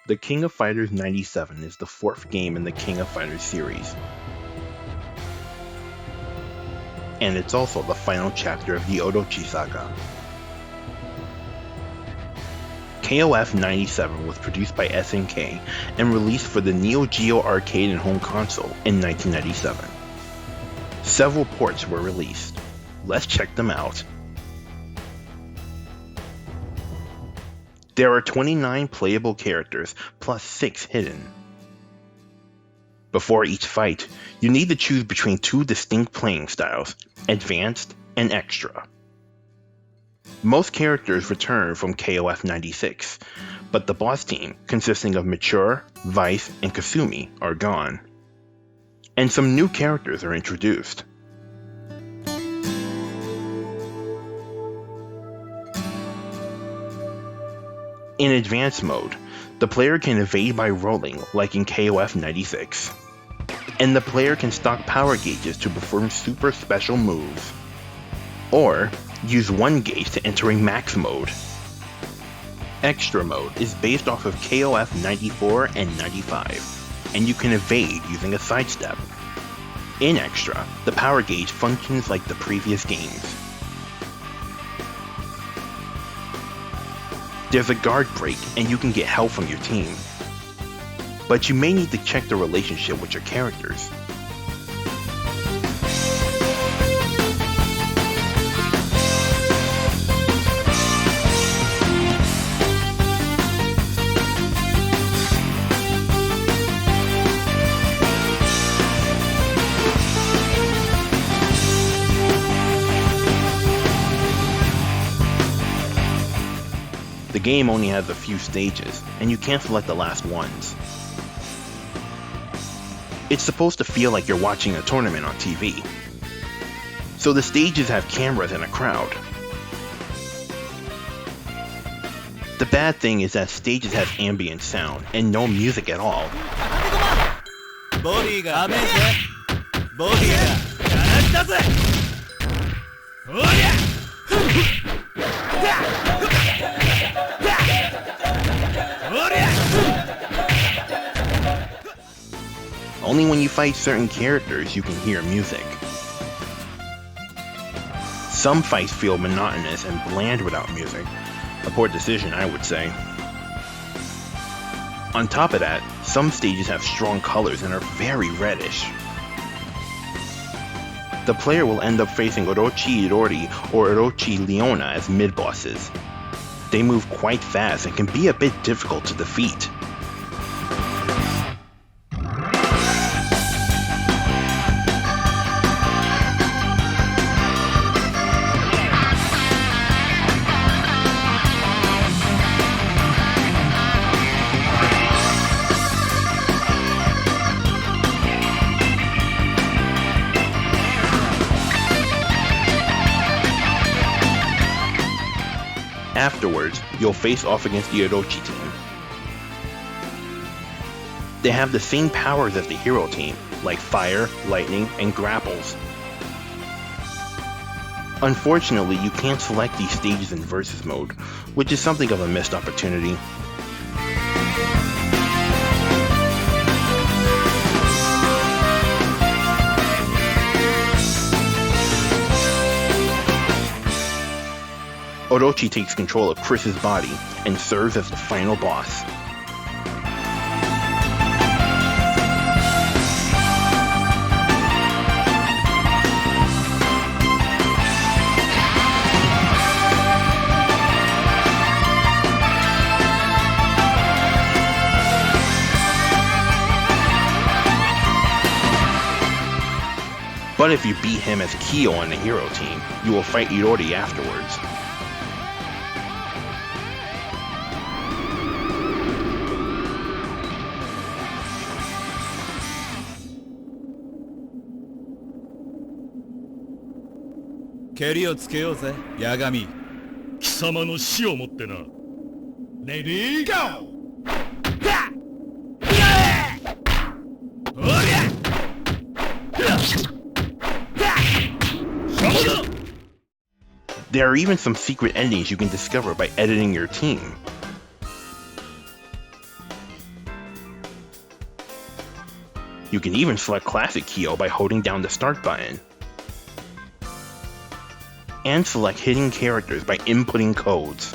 The King of Fighters 97 is the fourth game in the King of Fighters series, and it's also the final chapter of the Orochi saga. KOF 97 was produced by SNK and released for the Neo Geo arcade and home console in 1997. Several ports were released. Let's check them out. There are 29 playable characters plus 6 hidden. Before each fight, you need to choose between two distinct playing styles, Advanced and Extra. Most characters return from KOF 96, but the boss team, consisting of Mature, Vice, and Kasumi, are gone. And some new characters are introduced. In Advanced mode, the player can evade by rolling like in KOF 96. And the player can stock power gauges to perform super special moves. Or use one gauge to enter a max mode. Extra mode is based off of KOF 94 and 95, and you can evade using a sidestep. In Extra, the power gauge functions like the previous games. There's a guard break and you can get help from your team. But you may need to check the relationship with your characters. The game only has a few stages, and you can't select the last ones. It's supposed to feel like you're watching a tournament on TV. So the stages have cameras and a crowd. The bad thing is that stages have ambient sound and no music at all. Only when you fight certain characters you can hear music. Some fights feel monotonous and bland without music. A poor decision, I would say. On top of that, some stages have strong colors and are very reddish. The player will end up facing Orochi Irori or Orochi Leona as mid-bosses. They move quite fast and can be a bit difficult to defeat. Afterwards, you'll face off against the Orochi team. They have the same powers as the hero team, like fire, lightning, and grapples. Unfortunately, you can't select these stages in versus mode, which is something of a missed opportunity. Orochi takes control of Chris's body and serves as the final boss. But if you beat him as Kyo on the hero team, you will fight Irori afterwards. Ready, go! There are even some secret endings you can discover by editing your team. You can even select Classic Geo by holding down the Start button. And select hidden characters by inputting codes.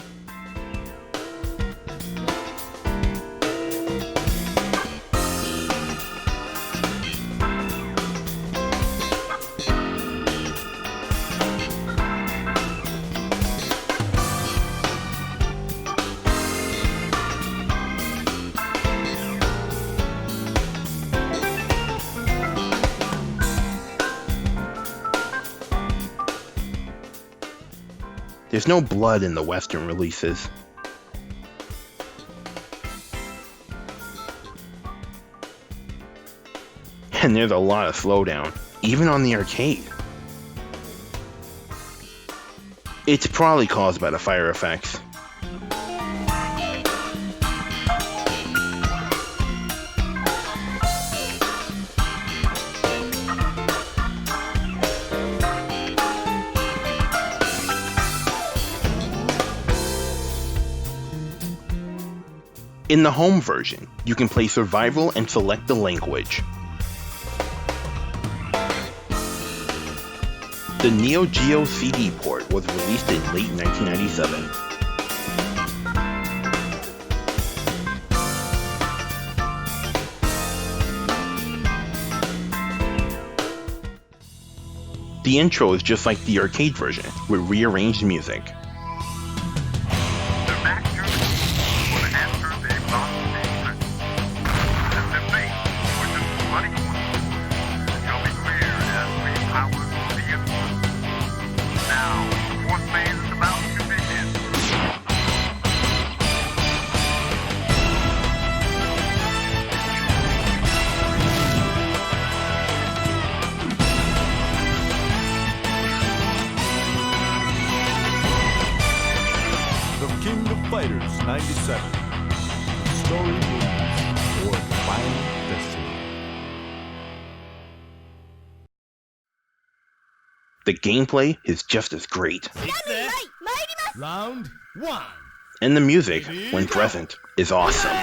There's no blood in the Western releases. And there's a lot of slowdown, even on the arcade. It's probably caused by the fire effects. In the home version, you can play Survival and select the language. The Neo Geo CD port was released in late 1997. The intro is just like the arcade version, with rearranged music. Fighters 97. Story movies or Final Destiny. The gameplay is just as great. Round 1. And the music, when present, is awesome.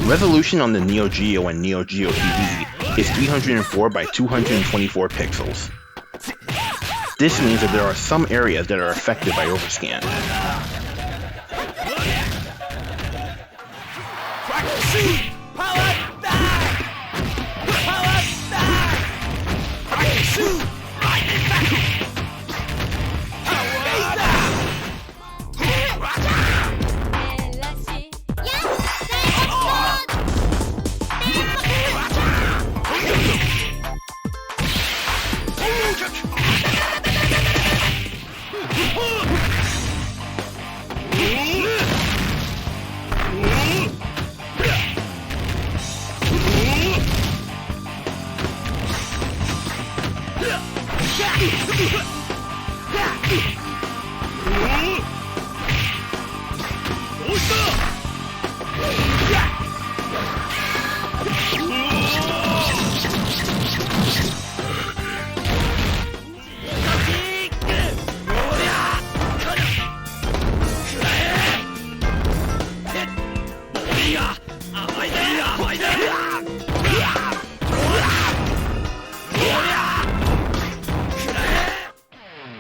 Resolution on the Neo Geo and Neo Geo CD is 304 by 224 pixels. This means that there are some areas that are affected by overscan.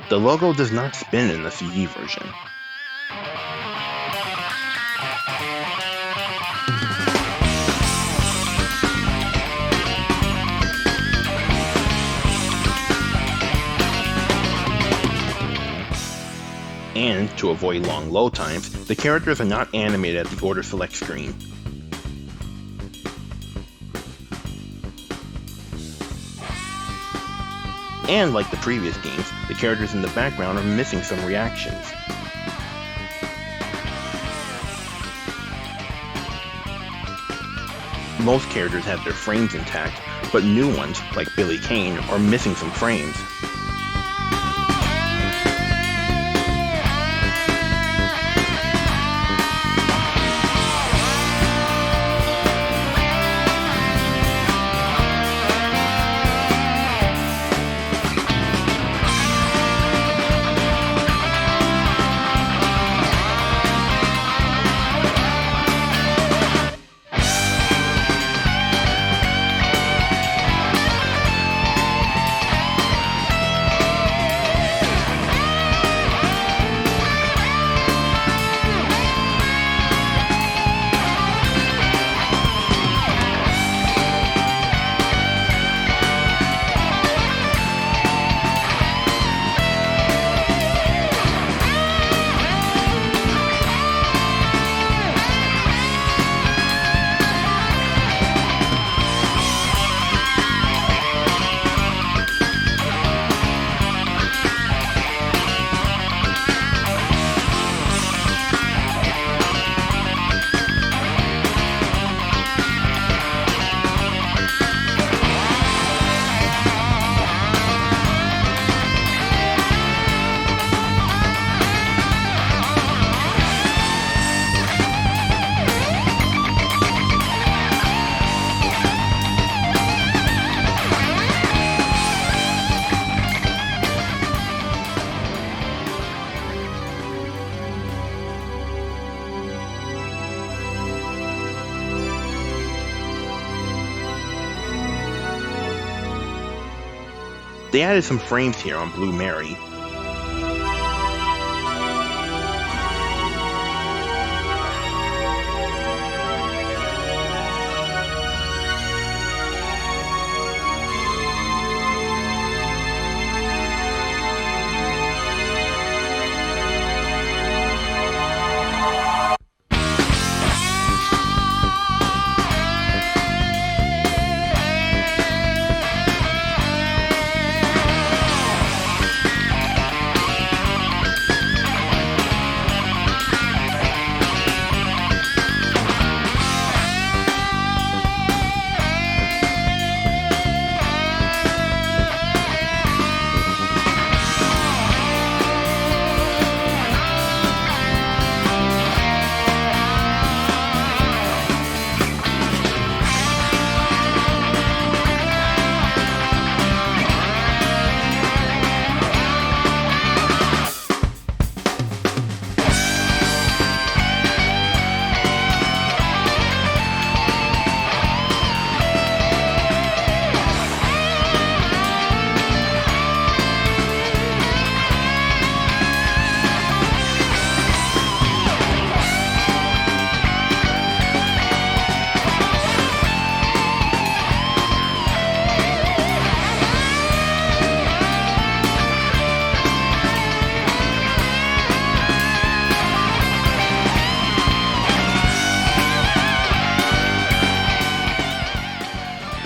The logo does not spin in the CD version. And, to avoid long load times, the characters are not animated at the order select screen. And like the previous games, the characters in the background are missing some reactions. Most characters have their frames intact, but new ones, like Billy Kane, are missing some frames. They added some frames here on Blue Mary.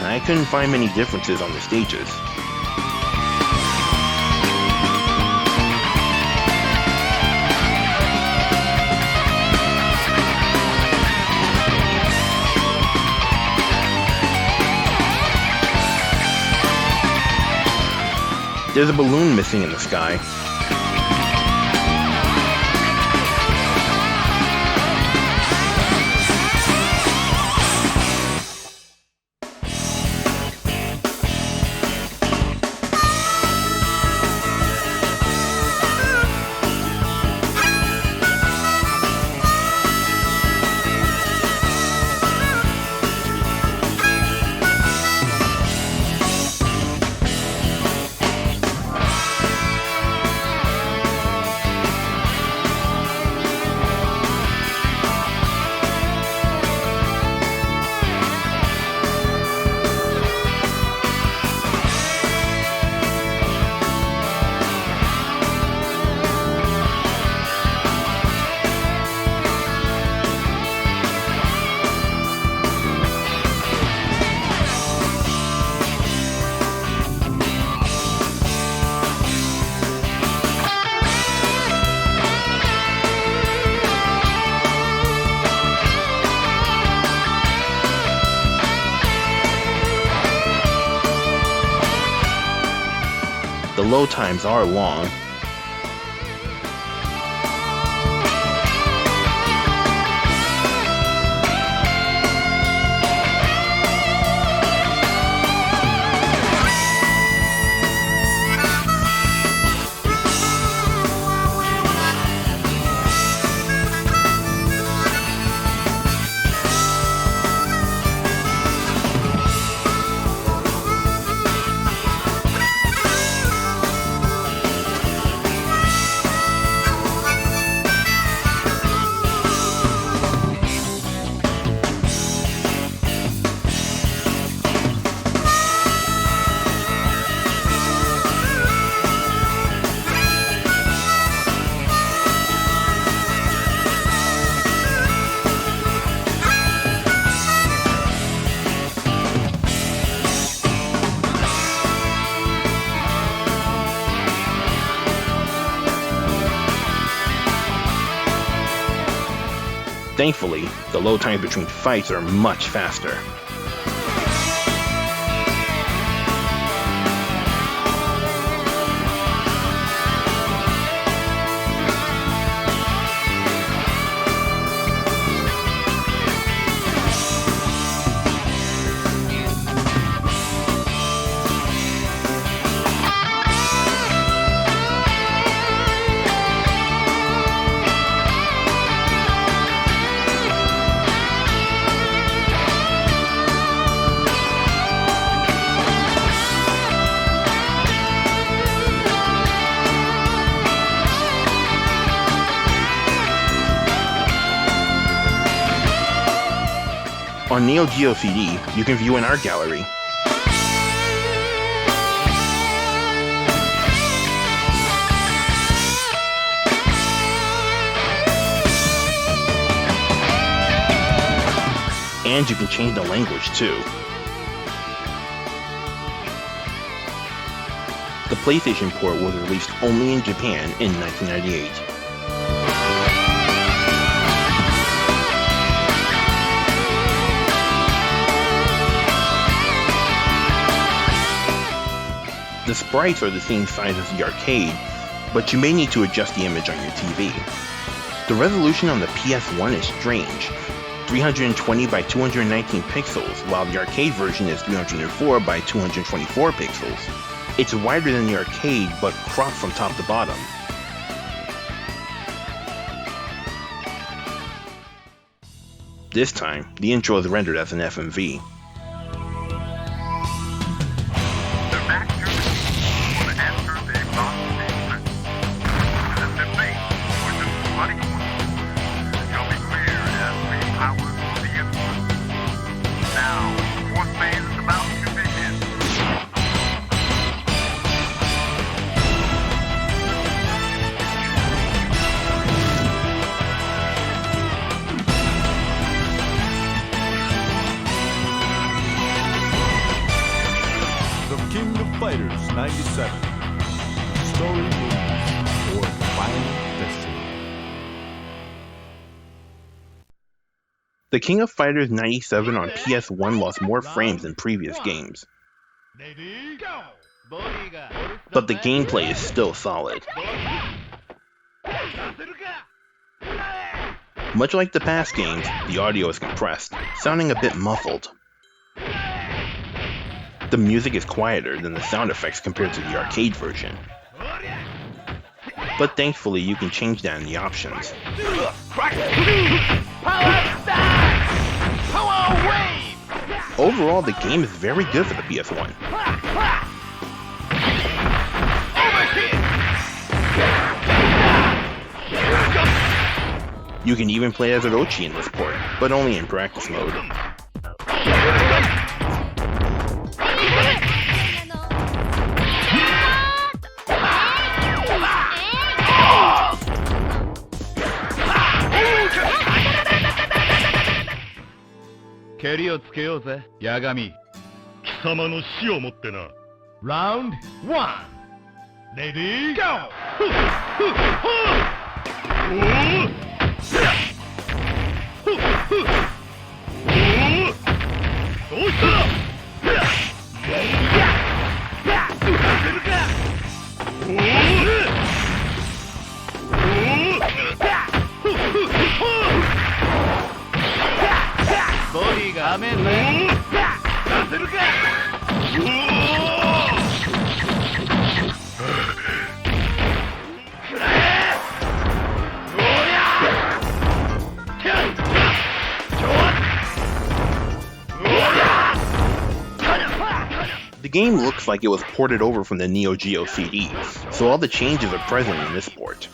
I couldn't find many differences on the stages. There's a balloon missing in the sky. The load times are long. Thankfully, the load times between fights are much faster. On Neo Geo CD, you can view an art gallery. And you can change the language too. The PlayStation port was released only in Japan in 1998. The sprites are the same size as the arcade, but you may need to adjust the image on your TV. The resolution on the PS1 is strange, 320 by 219 pixels, while the arcade version is 304 by 224 pixels. It's wider than the arcade, but cropped from top to bottom. This time, the intro is rendered as an FMV. Fighters 97. Story moves or Final Destiny. The King of Fighters 97 on PS1 lost more frames than previous games. But the gameplay is still solid. Much like the past games, the audio is compressed, sounding a bit muffled. The music is quieter than the sound effects compared to the arcade version. But thankfully you can change that in the options. Overall, the game is very good for the PS1. You can even play as Orochi in this port, but only in practice mode. Round 1. Ready, go! The game looks like it was ported over from the Neo Geo CD, so all the changes are present in this port.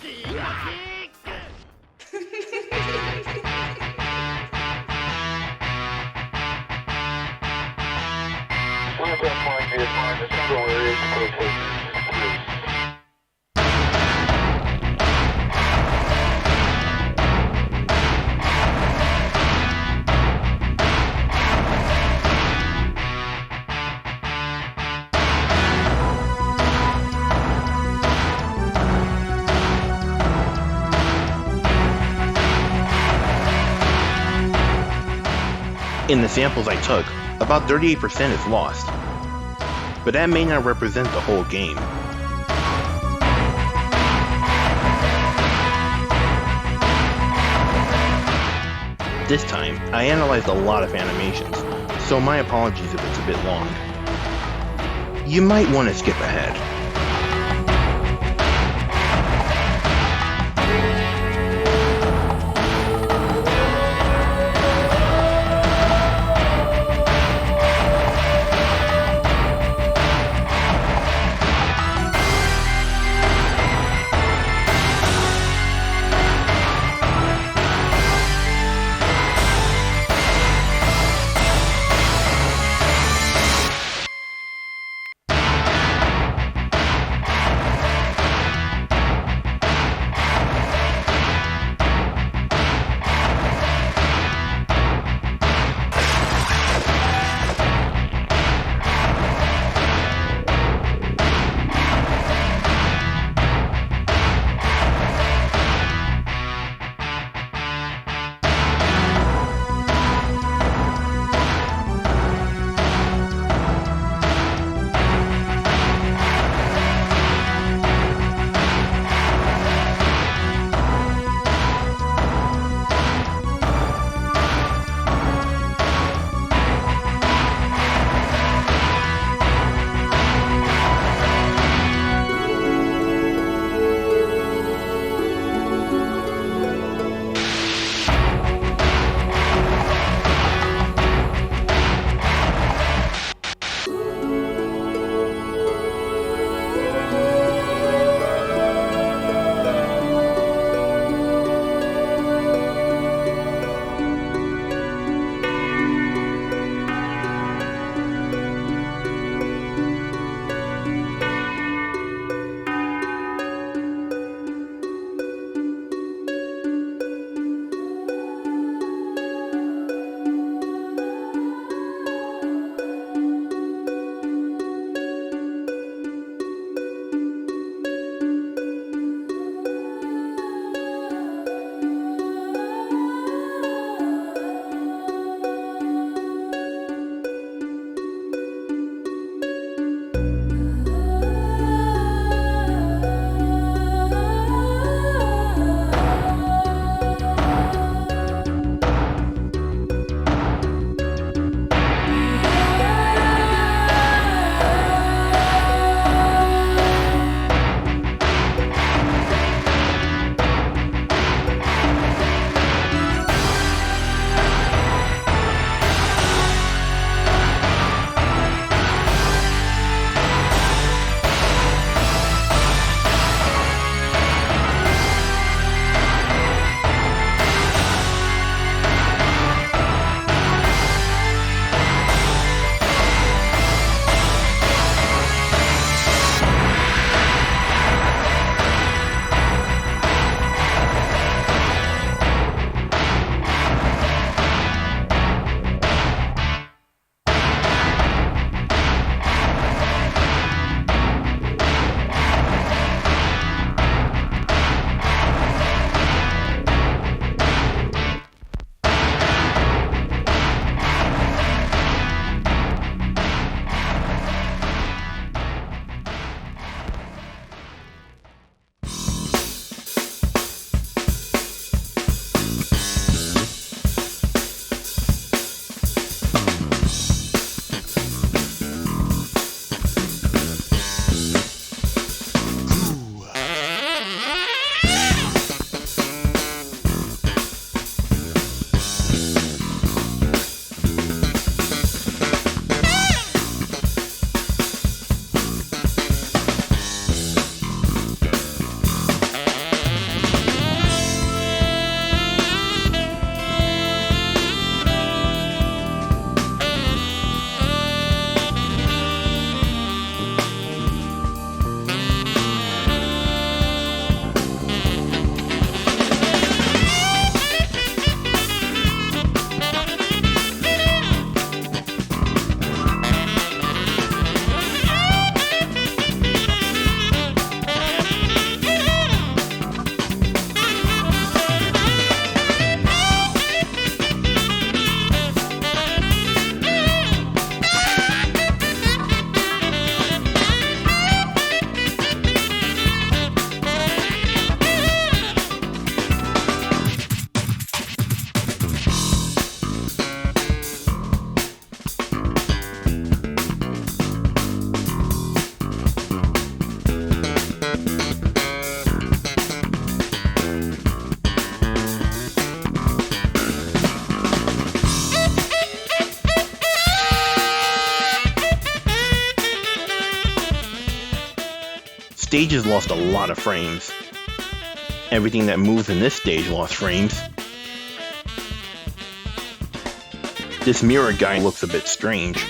In the samples I took, about 38% is lost, but that may not represent the whole game. This time, I analyzed a lot of animations, so my apologies if it's a bit long. You might want to skip ahead. Stages lost a lot of frames. Everything that moves in this stage lost frames. This mirror guy looks a bit strange.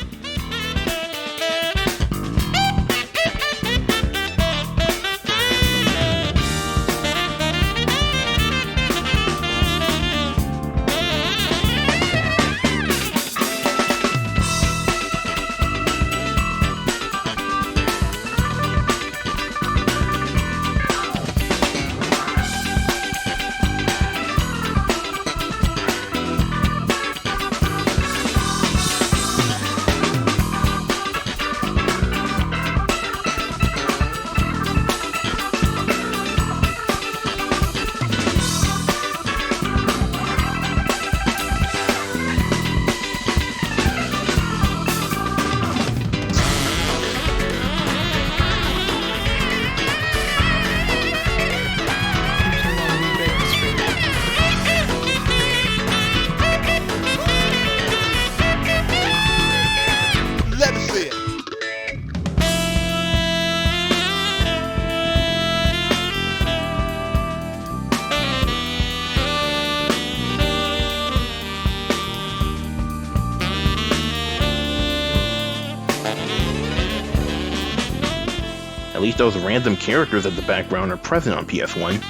At least those random characters at the background are present on PS1.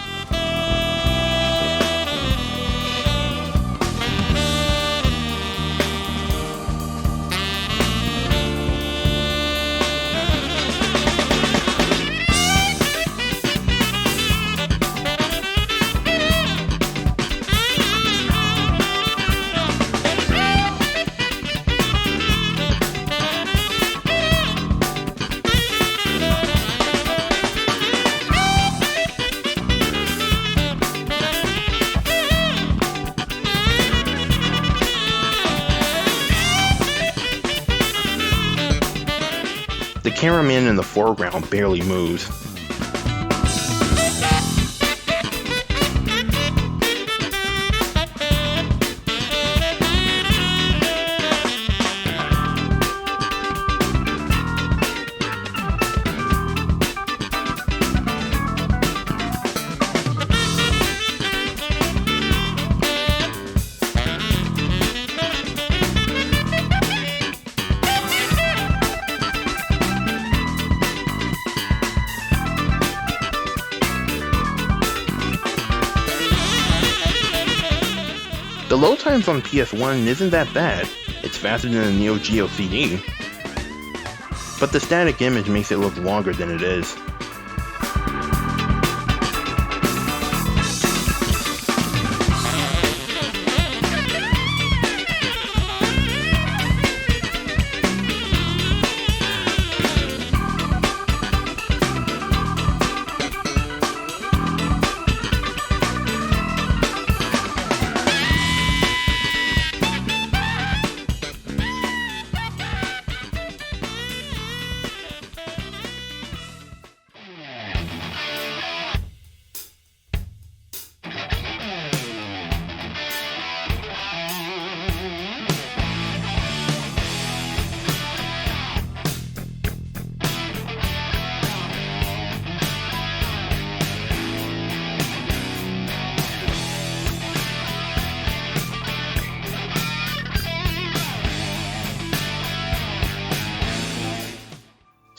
The cameraman in the foreground barely moves. The load times on PS1 isn't that bad. It's faster than the Neo Geo CD. But the static image makes it look longer than it is.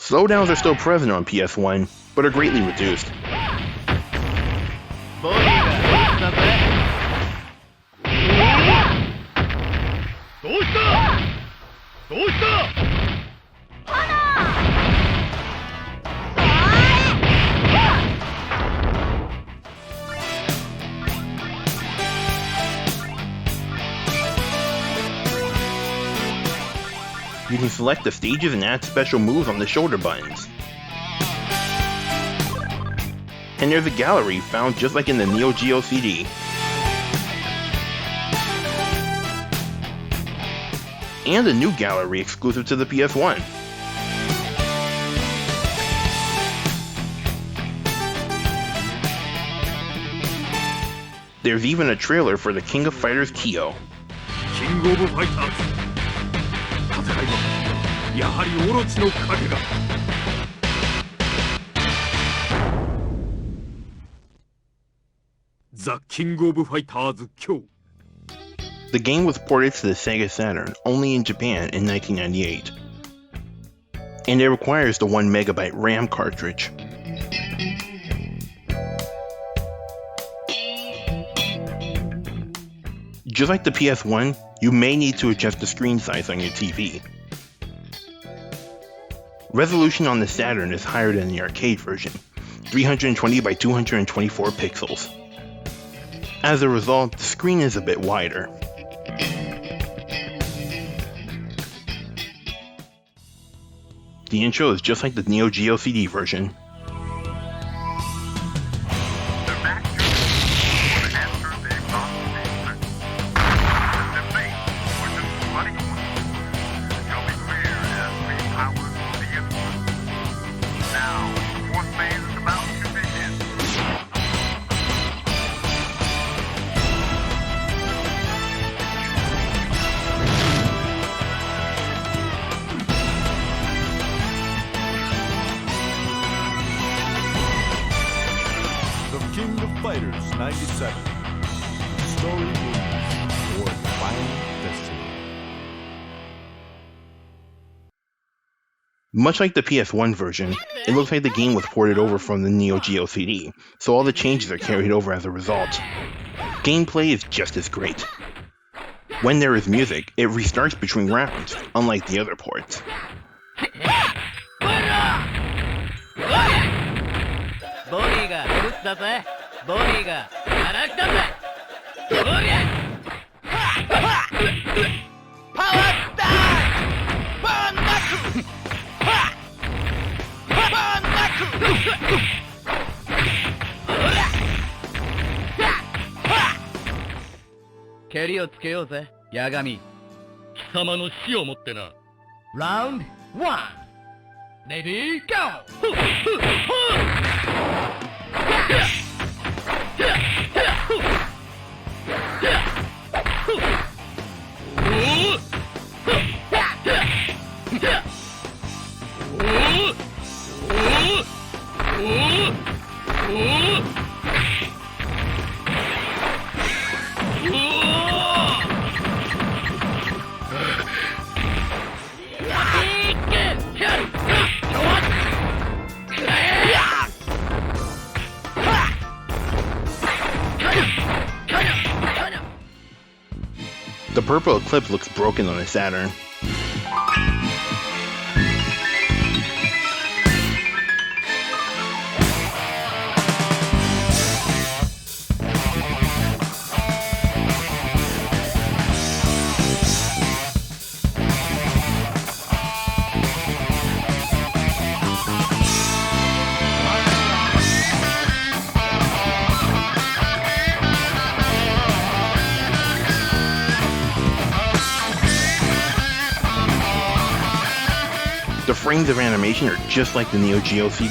Slowdowns are still present on PS1, but are greatly reduced. You can select the stages and add special moves on the shoulder buttons. And there's a gallery found just like in the Neo Geo CD. And a new gallery exclusive to the PS1. There's even a trailer for the King of Fighters Kyo. King of Fighters. 戦いはやはりオロチの影が。ザ・キングオブファイターズ今日 The game was ported to the Sega Saturn only in Japan in 1998, and it requires the 1 MB RAM cartridge. Just like the PS1, you may need to adjust the screen size on your TV. Resolution on the Saturn is higher than the arcade version, 320 by 224 pixels. As a result, the screen is a bit wider. The intro is just like the Neo Geo CD version. Fighters 97. Story moves toward final destiny. Much like the PS1 version, it looks like the game was ported over from the Neo Geo CD, so all the changes are carried over as a result. Gameplay is just as great. When there is music, it restarts between rounds, unlike the other ports. Round 1. Ready, go! The purple eclipse looks broken on the Saturn. The frames of animation are just like the Neo Geo CD.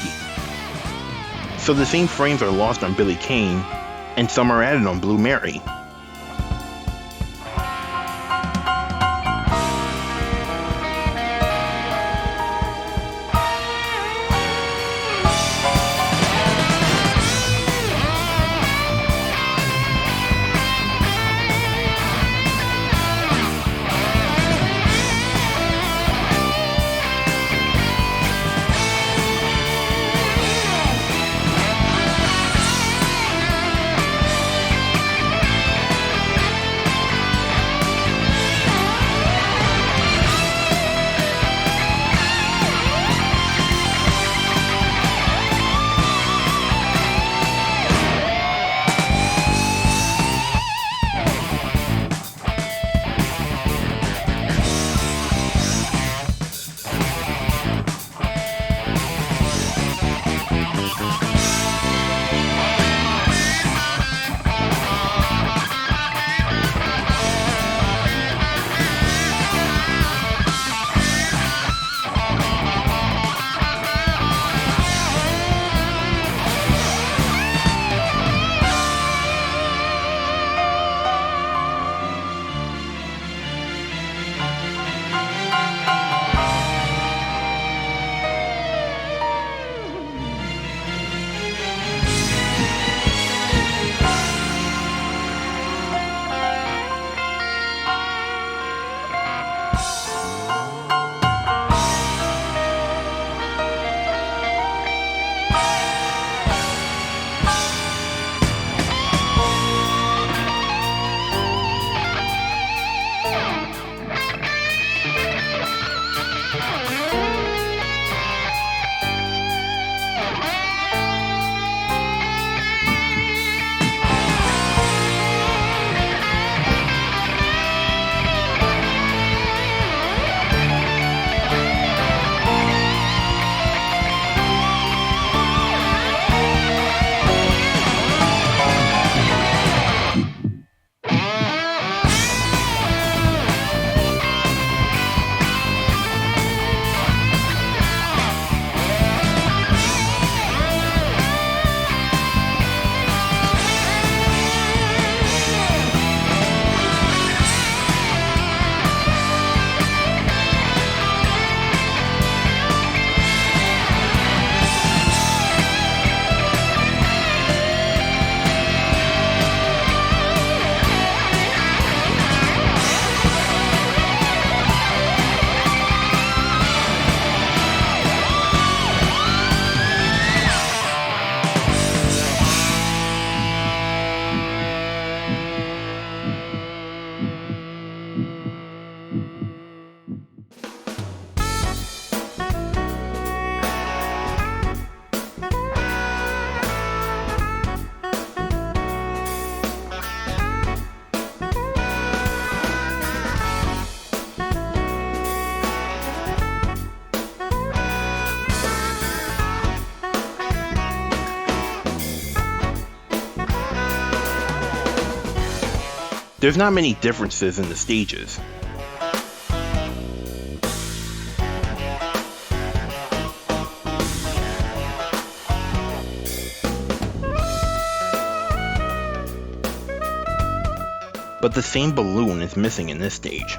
So the same frames are lost on Billy Kane, and some are added on Blue Mary. There's not many differences in the stages. But the same balloon is missing in this stage.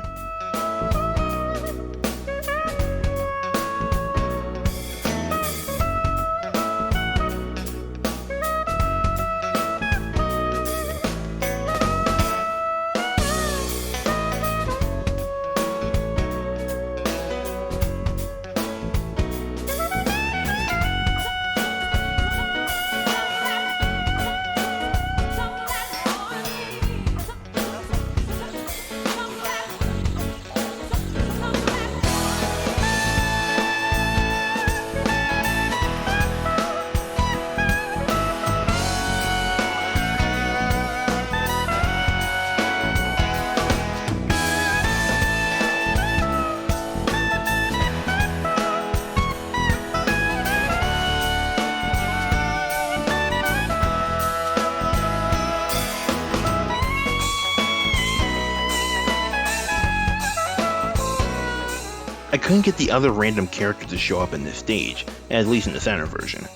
I couldn't get the other random characters to show up in this stage, at least in the Saturn version.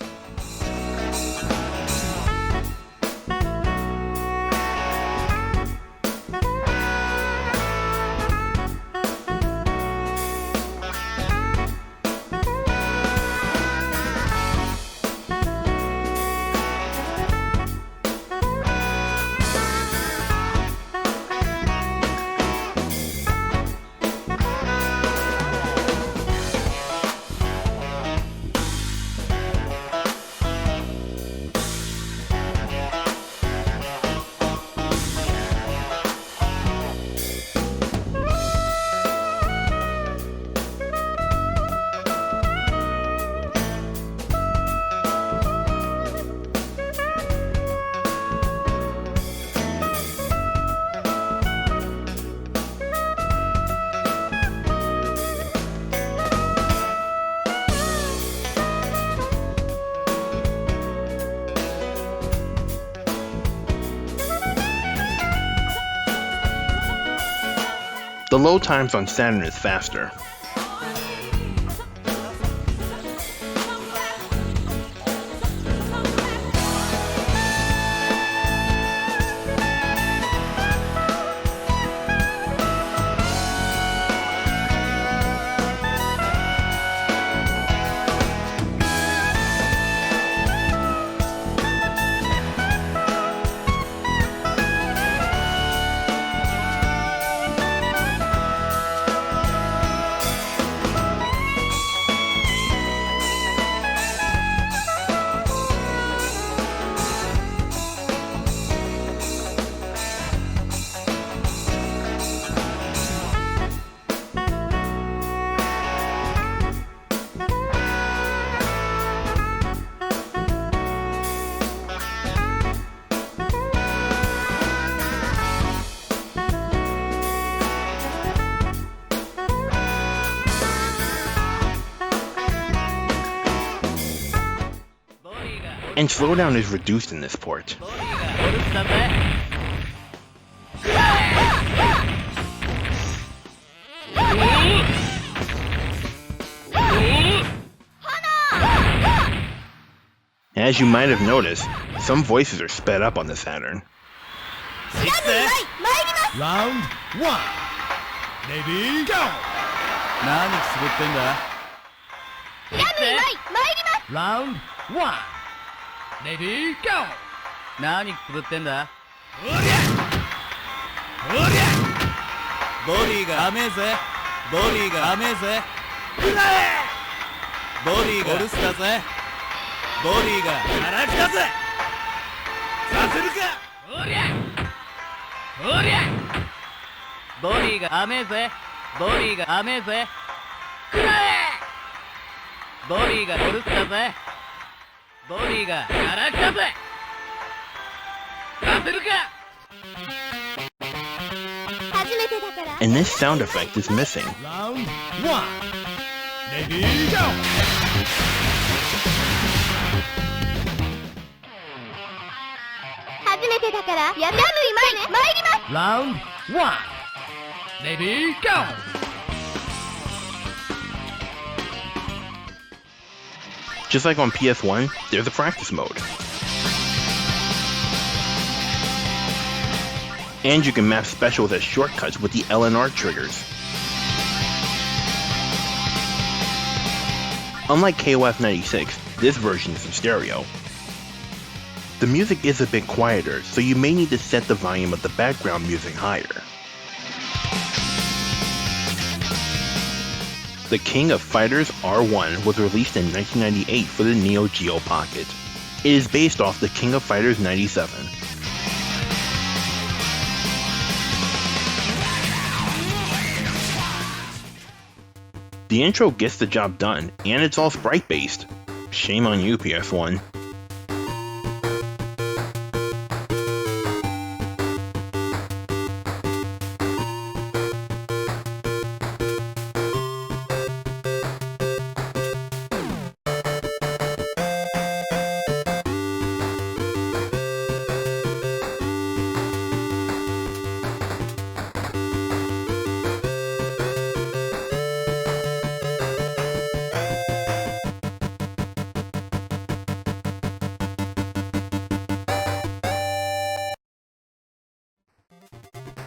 The load times on Saturn is faster. And slowdown is reduced in this port. As you might have noticed, some voices are sped up on the Saturn. Round 1. Ready, go! Round 1. Ready, go! 何くぶってんだ。おりゃおりゃボディが甘えぜ。ボディが甘えぜ。くらえボディがお留守だぜ。ボディが荒くだぜさせるかおりゃおりゃボディが甘えぜ。ボディが甘えぜ。くらえボディがお留守だぜ。ボディが荒くだぜさせるか And this sound effect is missing. Round 1. Ready, go! Round 1. Ready, go! Just like on PS1, there's a practice mode. And you can map specials as shortcuts with the L and R triggers. Unlike KOF 96, this version is in stereo. The music is a bit quieter, so you may need to set the volume of the background music higher. The King of Fighters R1 was released in 1998 for the Neo Geo Pocket. It is based off the King of Fighters 97. The intro gets the job done, and it's all sprite-based. Shame on you, PS1.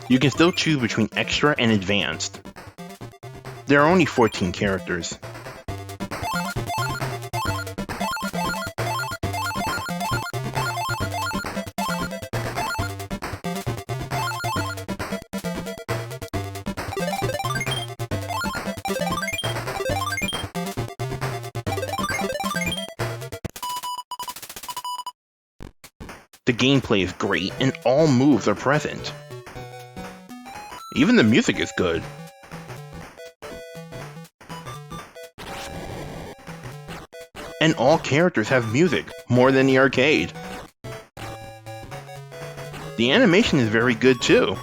You can still choose between Extra and Advanced. There are only 14 characters. The gameplay is great and all moves are present. Even the music is good. And all characters have music, more than the arcade. The animation is very good too.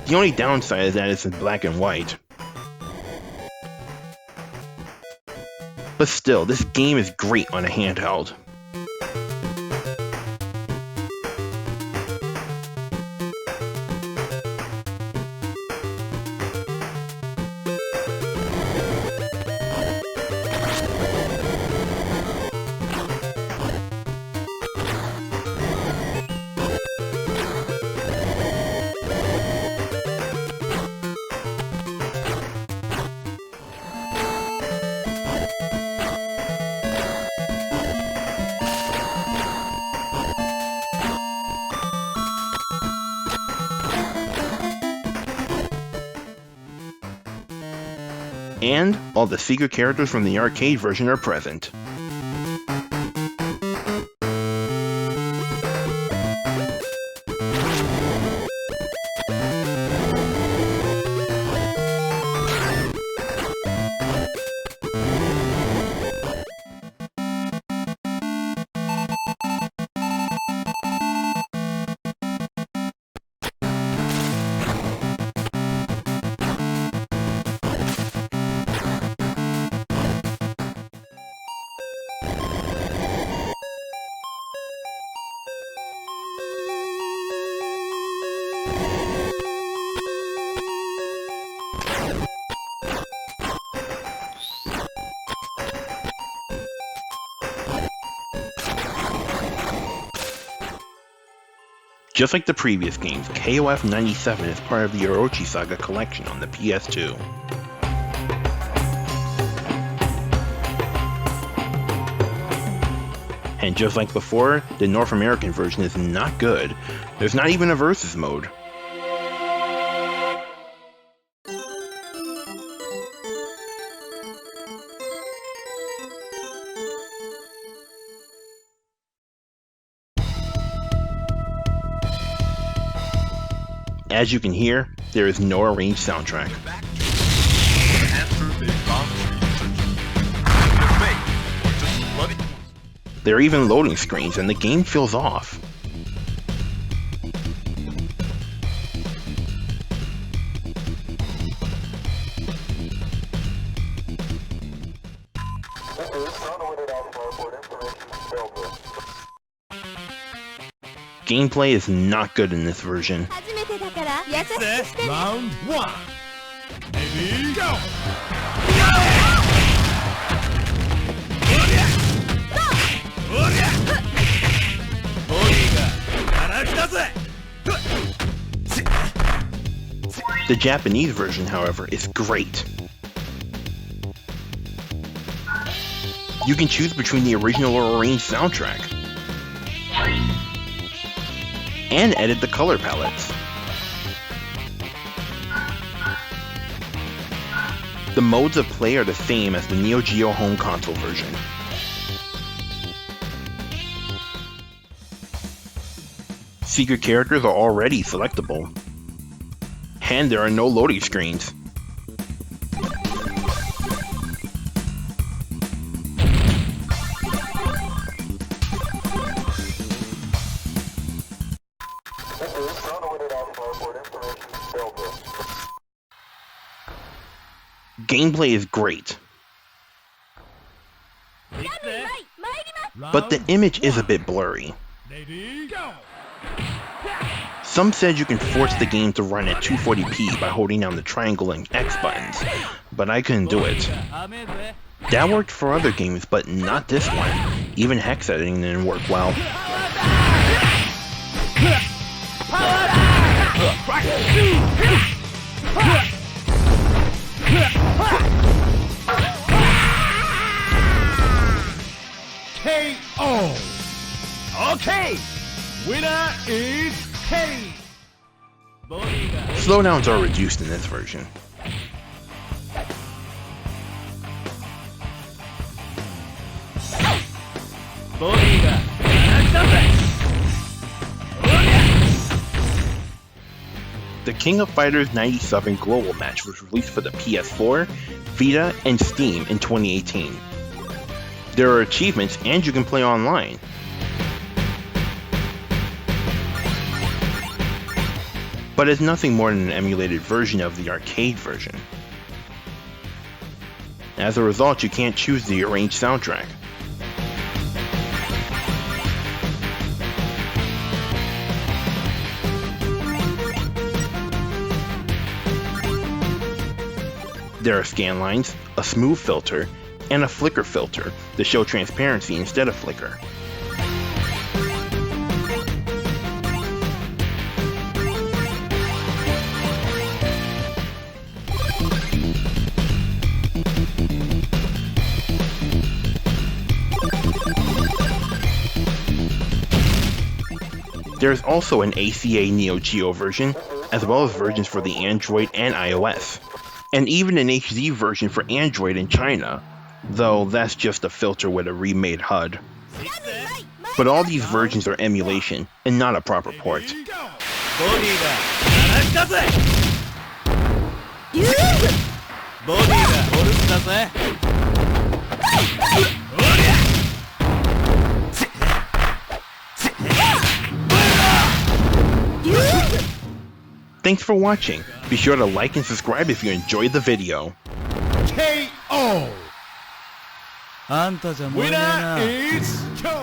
The only downside is that it's in black and white. But still, this game is great on a handheld. And all the secret characters from the arcade version are present. Just like the previous games, KOF 97 is part of the Orochi Saga collection on the PS2. And just like before, the North American version is not good. There's not even a versus mode. As you can hear, there is no arranged soundtrack. There are even loading screens and the game feels off. Gameplay is not good in this version. Round 1. Ready, go! The Japanese version, however, is great. You can choose between the original or arranged soundtrack, and edit the color palettes. The modes of play are the same as the Neo Geo home console version. Secret characters are already selectable, and there are no loading screens. Gameplay is great, but the image is a bit blurry. Ready, go! Some said you can force the game to run at 240p by holding down the triangle and X buttons, but I couldn't do it. That worked for other games, but not this one. Even hex editing didn't work well. KO! Okay! Winner is K! Slowdowns are reduced in this version. The King of Fighters 97 Global Match was released for the PS4, Vita, and Steam in 2018. There are achievements and you can play online. But it's nothing more than an emulated version of the arcade version. As a result, you can't choose the arranged soundtrack. There are scan lines, a smooth filter, and a flicker filter to show transparency instead of flicker. There is also an ACA Neo Geo version, as well as versions for the Android and iOS, and even an HD version for Android in China, though that's just a filter with a remade HUD. But all these versions are emulation, and not a proper port. Thanks for watching. Be sure to like and subscribe if you enjoyed the video. KO! Winner is K!